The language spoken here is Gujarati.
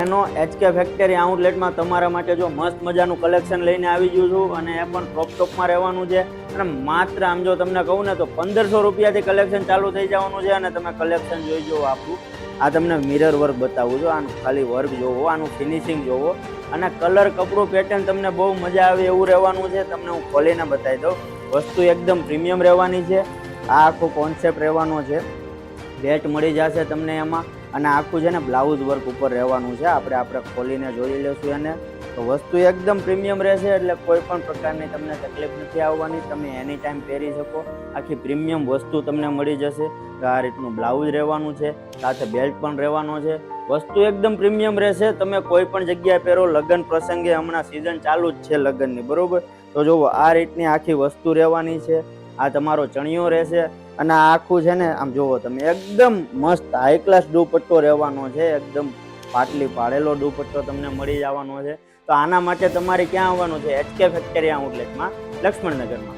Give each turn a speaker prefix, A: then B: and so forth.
A: એનો HK ફેક્ટરી આઉટલેટમાં તમારા માટે જો મસ્ત મજાનું કલેક્શન લઈને આવી ગયું છું અને એ પણ ક્રોપ ટોપમાં રહેવાનું છે અને માત્ર આમ જો તમને કહું ને તો 1500 રૂપિયાથી કલેક્શન ચાલુ થઈ જવાનું છે અને તમે કલેક્શન જોઈ જુઓ આપણું. આ તમને મિરર વર્ક બતાવું છું, આનું ખાલી વર્ક જોવો, આનું ફિનિશિંગ જોવો અને કલર કપડું પેટર્ન તમને બહુ મજા આવે એવું રહેવાનું છે. તમને હું ખોલીને બતાવી દઉં. વસ્તુ એકદમ પ્રીમિયમ રહેવાની છે. આ આખો કોન્સેપ્ટ રહેવાનો છે. બેટ મળી જશે તમને એમાં અને આખું છે ને બ્લાઉઝ વર્ક ઉપર રહેવાનું છે. આપણે ખોલીને જોઈ લેશું એને. તો વસ્તુ એકદમ પ્રીમિયમ રહેશે એટલે કોઈ પણ પ્રકારની તમને તકલીફ નથી આવવાની. તમે એની ટાઈમ પહેરી શકો. આખી પ્રીમિયમ વસ્તુ તમને મળી જશે. તો આ રીતનું બ્લાઉઝ રહેવાનું છે, સાથે બેલ્ટ પણ રહેવાનો છે. વસ્તુ એકદમ પ્રીમિયમ રહેશે. તમે કોઈ પણ જગ્યાએ પહેરો, લગ્ન પ્રસંગે, હમણાં સિઝન ચાલુ જ છે લગ્નની, બરોબર? તો જુઓ આ રીતની આખી વસ્તુ રહેવાની છે. આ તમારો ચણિયો રહેશે અને આ આખું છે ને આમ જોવો તમે એકદમ મસ્ત હાઈ ક્લાસ દુપટ્ટો રહેવાનો છે. એકદમ પાટલી પાડેલો દુપટ્ટો તમને મળી જવાનો છે. તો આના માટે તમારે ક્યાં આવવાનું છે? HK ફેક્ટરી આઉટલેટમાં, લક્ષ્મણનગરમાં.